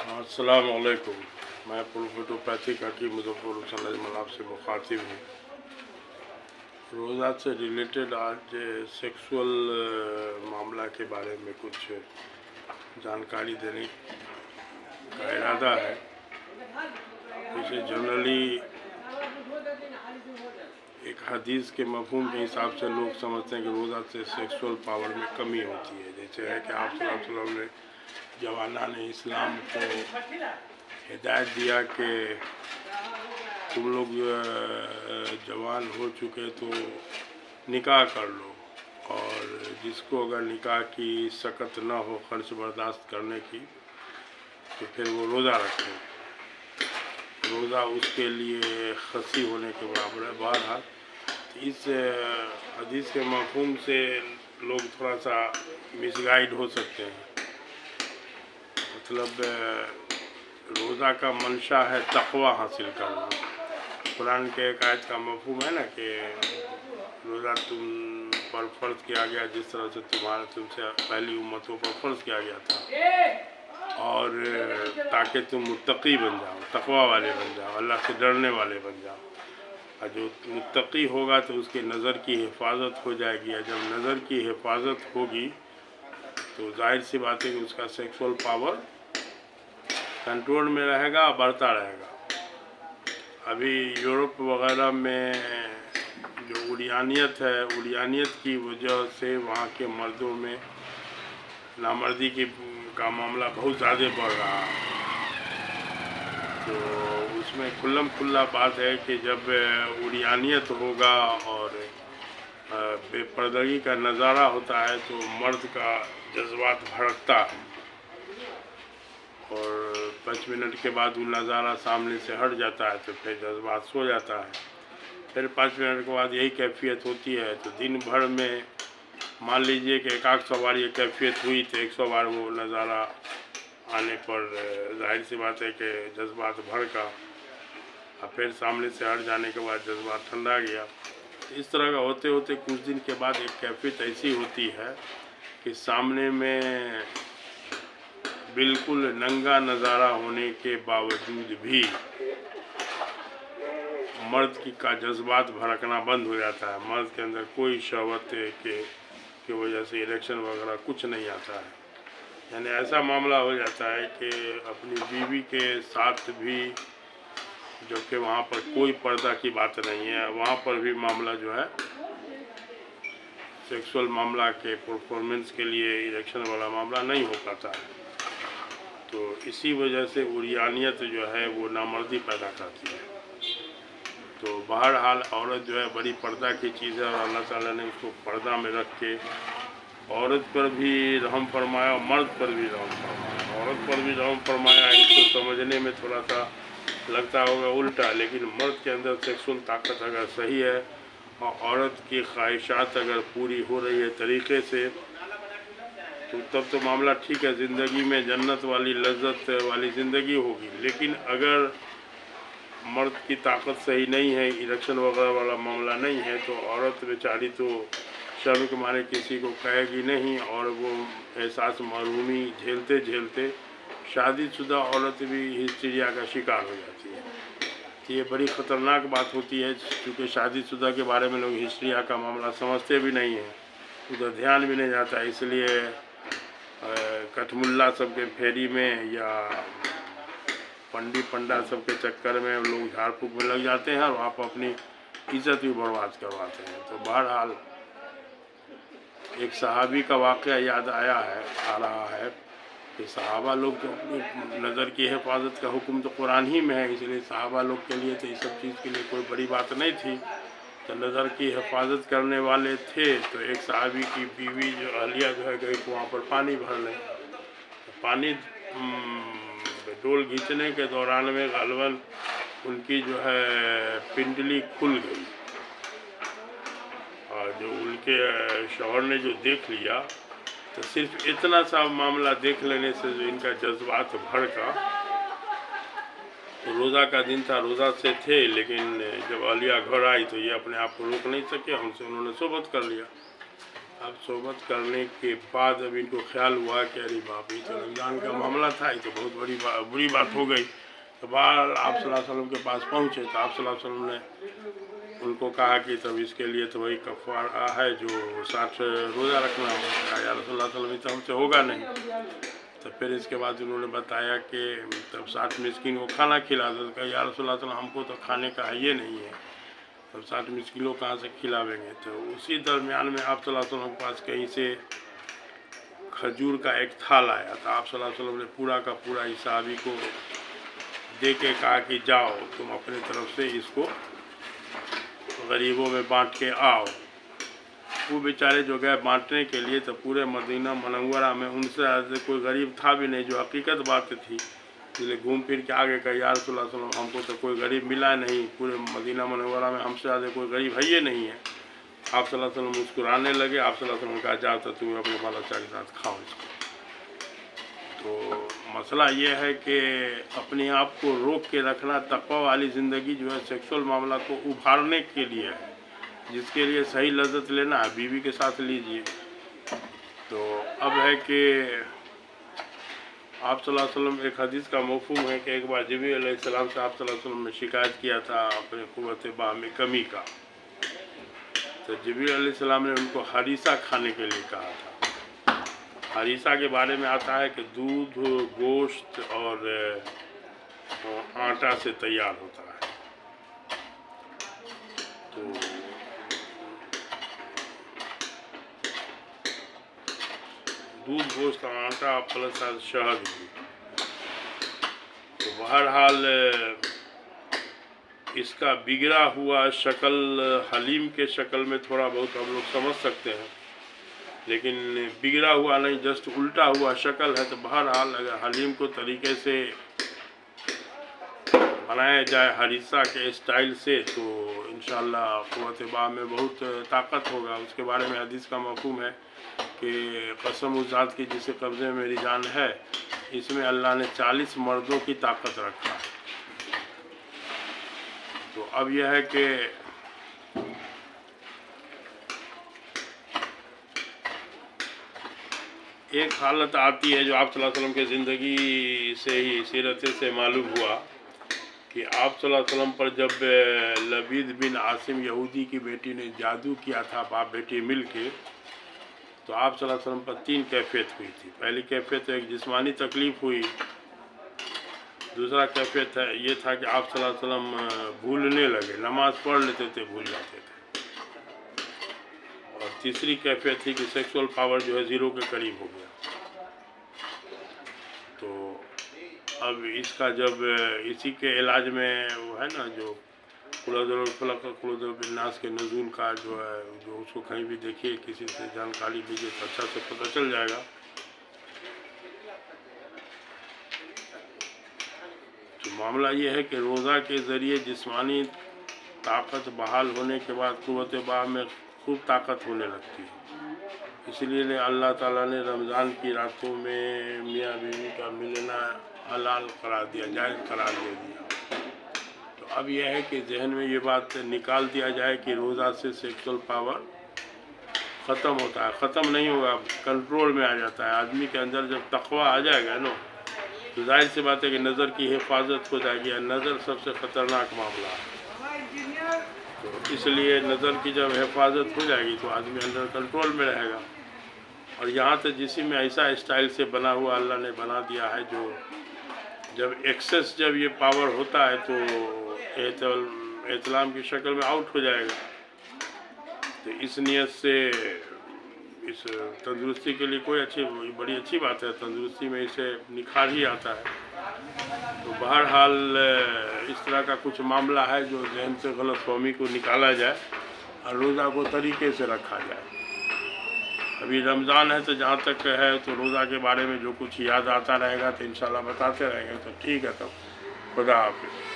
अस्सलाम वालेकुम। मैं प्रोफेटोपैथिक हकीम मुजफ्फर हुसैन अजमल आपसे मुखातिब हूँ। रोज़ा से रिलेटेड आज सेक्सुअल मामला के बारे में कुछ जानकारी देने का इरादा है। इसे जनरली एक हदीस के मफहूम के हिसाब से लोग समझते हैं कि रोज़ा से सेक्सुअल पावर में कमी होती है। जैसे है कि आप सल्लल्लाहु अलैहि वसल्लम ने जवानान इस्लाम को हिदायत दिया कि तुम लोग जवान हो चुके तो निकाह कर लो, और जिसको अगर निकाह की सकत न हो खर्च बर्दाश्त करने की तो फिर वो रोज़ा रखें। रोज़ा उसके लिए खसी होने के बराबर है। बहरहाल इस हदीस के मफहूम से लोग थोड़ा सा मिसगाइड हो सकते हैं। मतलब रोज़ा का मंशा है तक़वा हासिल करना। कुरान के एक आयत का मफहूम है ना कि रोज़ा तुम पर फ़र्ज़ किया गया जिस तरह से तुमसे पहली उम्मतों पर फ़र्ज़ किया गया था, और ताकि तुम मुत्तकी बन जाओ, तक़वा वाले बन जाओ, अल्लाह से डरने वाले बन जाओ। और जो मुत्तकी होगा तो उसकी नज़र की हिफाजत हो जाएगी, और जब नज़र की हिफाजत होगी तो जाहिर सी बात है कि उसका सेक्सुअल पावर कंट्रोल में रहेगा, बढ़ता रहेगा। अभी यूरोप वगैरह में जो उलियानियत है, उलियानियत की वजह से वहाँ के मर्दों में नामर्दी का मामला बहुत ज़्यादा बढ़ रहा है। तो उसमें खुल्लम खुल्ला बात है कि जब उलियानियत होगा और बेपर्दगी का नज़ारा होता है तो मर्द का जज्बात भड़कता है, और 5 मिनट के बाद वो नज़ारा सामने से हट जाता है तो फिर जज्बात सो जाता है। फिर 5 मिनट के बाद यही कैफियत होती है। तो दिन भर में मान लीजिए कि 100 बार ये कैफियत हुई तो 100 बार वो नज़ारा आने पर जाहिर सी बात है कि जज्बात भड़का, और फिर सामने से हट जाने के बाद जज्बात ठंडा गया। इस तरह का होते होते कुछ दिन के बाद एक कैफियत ऐसी होती है कि सामने में बिल्कुल नंगा नज़ारा होने के बावजूद भी मर्द का जज्बात भड़कना बंद हो जाता है। मर्द के अंदर कोई शहवत की वजह से इरेक्शन वगैरह कुछ नहीं आता है। यानी ऐसा मामला हो जाता है कि अपनी बीवी के साथ भी, जो कि वहाँ पर कोई पर्दा की बात नहीं है, वहाँ पर भी मामला जो है सेक्सुअल मामला के परफॉर्मेंस के लिए इरेक्शन वाला मामला नहीं हो पाता है। तो इसी वजह से उरियानियत जो है वो नामर्दी पैदा करती है। तो बहरहाल औरत जो है बड़ी पर्दा की चीज़ है, और अल्लाह ताला ने उसको पर्दा में रख के औरत पर भी रहम फरमाया और मर्द पर भी रहम फरमाया। औरत पर भी रहम फरमाया, इसको समझने में थोड़ा सा लगता होगा उल्टा, लेकिन मर्द के अंदर सेक्सुअल ताकत अगर सही है और औरत की ख्वाहिशात अगर पूरी हो रही है तरीक़े से, तो तब तो मामला ठीक है, ज़िंदगी में जन्नत वाली लज्जत वाली ज़िंदगी होगी। लेकिन अगर मर्द की ताकत सही नहीं है, इरेक्शन वगैरह वाला मामला नहीं है, तो औरत बेचारी तो शर्म के मारे किसी को कहेगी नहीं, और वो एहसास महरूमी झेलते झेलते शादीशुदा औरत भी हिस्टीरिया का शिकार हो जाती है। तो ये बड़ी ख़तरनाक बात होती है, क्योंकि शादीशुदा के बारे में लोग हिस्टीरिया का मामला समझते भी नहीं हैं, उधर ध्यान भी नहीं जाता। इसलिए कठमुल्ला सब के फेरी में या पंडा सब के चक्कर में लोग झाड़ फूक में लग जाते हैं, और वहाँ पर अपनी इज्जत भी बर्बाद करवाते हैं। तो बहरहाल एक सहाबी का वाक़या याद आ रहा है कि सहाबा लोग तो अपनी नज़र की हिफाजत का हुक्म तो कुरान ही में है, इसलिए सहाबा लोग के लिए तो इस सब चीज़ के लिए कोई बड़ी बात नहीं थी। तो नज़र की हिफाजत करने वाले थे, तो एक सहाबी की बीवी जो अहलिया जो है गई तो वहाँ पर पानी भरने, तो पानी डोल खींचने के दौरान में गालबन उनकी जो है पिंडली खुल गई, और जो उनके शौहर ने जो देख लिया, तो सिर्फ इतना सा मामला देख लेने से जो इनका जज्बात भड़का। तो रोज़ा का दिन था, रोज़ा से थे, लेकिन जब अलिया घर आई तो ये अपने आप को रोक नहीं सके, हमसे उन्होंने सोबत कर लिया। अब सोबत करने के बाद अब इनको ख्याल हुआ कि अरे बाप, ये तो रमज़ान का मामला था, ये तो बहुत बुरी बात हो गई। तो बाहर आप सल्लल्लाहु अलैहि वसल्लम के पास पहुँचे तो आप सल्लल्लाहु अलैहि वसल्लम ने उनको कहा कि तब इसके लिए तो वही कफ़ारा है जो 60 रोज़ा रखना होगा। या रसूलुल्लाह सल्लल्लाहु अलैहि वसल्लम, तो हमसे होगा नहीं। तो फिर इसके बाद उन्होंने बताया कि तब 60 मिस्किन को खाना खिला दो। तो कहा या रसूलुल्लाह सल्लल्लाहु अलैहि वसल्लम, हमको तो खाने का है ये नहीं है, तब 60 मिस्किनों कहाँ से खिलावेंगे। तो उसी दरमियान में आप सल्लल्लाहु अलैहि वसल्लम के पास कहीं से खजूर का एक थाल आया था। आप सल्लल्लाहु अलैहि वसल्लम ने पूरा का पूरा इस सहाबी को दे के कहा कि जाओ तुम अपने तरफ से इसको गरीबों में बांट के आओ। वो बेचारे जो गए बांटने के लिए, तो पूरे मदीना मनव्वरा में उनसे ज़्यादा कोई गरीब था भी नहीं, जो हकीकत बात थी। इसलिए घूम फिर के आगे कहा या रसूलुल्लाह सल्लल्लाहु अलैहि वसल्लम, हमको तो कोई गरीब मिला नहीं, पूरे मदीना मनव्वरा में हमसे ज़्यादा कोई गरीब है ये नहीं है। आप सल्लल्लाहु अलैहि वसल्लम मुस्कुराने लगे। आप सल्लल्लाहु अलैहि वसल्लम ने कहा जाओ तो तुम अपने बाल बच्चा के साथ खाओ इसको। तो मसला ये है कि अपने आप को रोक के रखना, तक़वा वाली ज़िंदगी जो है सेक्सुअल मामला को उभारने के लिए है, जिसके लिए सही लज़्ज़त लेना है बीवी के साथ लीजिए। तो अब है कि आप सल्लल्लाहु अलैहि वसल्लम, एक हदीस का मफ़हूम है कि एक बार जिब्रील अलैहिस्सलाम से आप सल्लल्लाहु अलैहि वसल्लम ने शिकायत किया था अपने क़ुव्वत बाह में कमी का। तो जिब्रील अलैहिस्सलाम ने उनको हरीसा खाने के लिए कहा था। हरीसा के बारे में आता है कि दूध, गोश्त और आटा से तैयार होता है। तो दूध, गोश्त, आटा प्लस शहद भी। तो बहरहाल इसका बिगड़ा हुआ शक्ल हलीम के शक्ल में थोड़ा बहुत हम लोग समझ सकते हैं, लेकिन बिगड़ा हुआ नहीं, जस्ट उल्टा हुआ शक्ल है। तो बहरहाल अगर हलीम को तरीके से बनाया जाए हरीसा के स्टाइल से, तो इंशाअल्लाह क़ुव्वत बाह में बहुत ताकत होगा। उसके बारे में हदीस का मफ़हूम है कि कसम उस ज़ात की जिसके कब्ज़े में मेरी जान है, इसमें अल्लाह ने 40 मर्दों की ताकत रखा है। तो अब यह है कि एक हालत आती है जो आप सल्लल्लाहु अलैहि वसल्लम के ज़िंदगी से ही, सीरत से मालूम हुआ कि आप सल्लल्लाहु अलैहि वसल्लम पर जब लबीद बिन आसिम यहूदी की बेटी ने जादू किया था, बाप बेटी मिल के, तो आप सल्लल्लाहु अलैहि वसल्लम पर 3 कैफियत हुई थी। पहली कैफियत एक जिस्मानी तकलीफ़ हुई, दूसरा कैफियत ये था कि आप सल्लल्लाहु अलैहि वसल्लम भूलने लगे, नमाज पढ़ लेते थे भूल जाते थे, और तीसरी कैफियत थी कि सेक्सुअल पावर जो है 0 के करीब हो गया। तो अब इसका जब इसी के इलाज में वो है ना जो कुलनास के नज़ूल का जो है, जो उसको कहीं भी देखिए, किसी से जानकारी लीजिए तो अच्छा से पता चल जाएगा। तो मामला ये है कि रोज़ा के ज़रिए जिस्मानी ताकत बहाल होने के बाद क़ुव्वत बाह में खूब ताकत होने लगती है। इसलिए अल्लाह ताला ने रमज़ान की रातों में मियाँ बीवी का मिलना हलाल करार दिया, जायज़ करार दे दिया। तो अब यह है कि जहन में ये बात निकाल दिया जाए कि रोज़ा से सेक्सुअल पावर ख़त्म होता है। ख़त्म नहीं होगा, कंट्रोल में आ जाता है। आदमी के अंदर जब तक़वा आ जाएगा ना, तो जाहिर सी बात है कि नज़र की हिफाजत हो जाएगी। नज़र सबसे ख़तरनाक मामला है। तो इसलिए नज़र की जब हिफाजत हो जाएगी तो आदमी अंदर कंट्रोल में रहेगा। और यहाँ तक जिसी में ऐसा स्टाइल से बना हुआ अल्लाह ने बना दिया है, जो जब एक्सेस जब ये पावर होता है तो एहतलाम की शक्ल में आउट हो जाएगा। तो इस नियत से इस तंदुरुस्ती के लिए कोई बड़ी अच्छी बात है, तंदुरुस्ती में इसे निखार ही आता है। तो बहरहाल इस तरह का कुछ मामला है जो जहन से गलतफहमी को निकाला जाए और रोज़ा को तरीके से रखा जाए। अभी रमज़ान है तो जहाँ तक है तो रोज़ा के बारे में जो कुछ याद आता रहेगा तो इंशाल्लाह बताते रहेंगे। तो ठीक है, तब खुदा हाफिज़।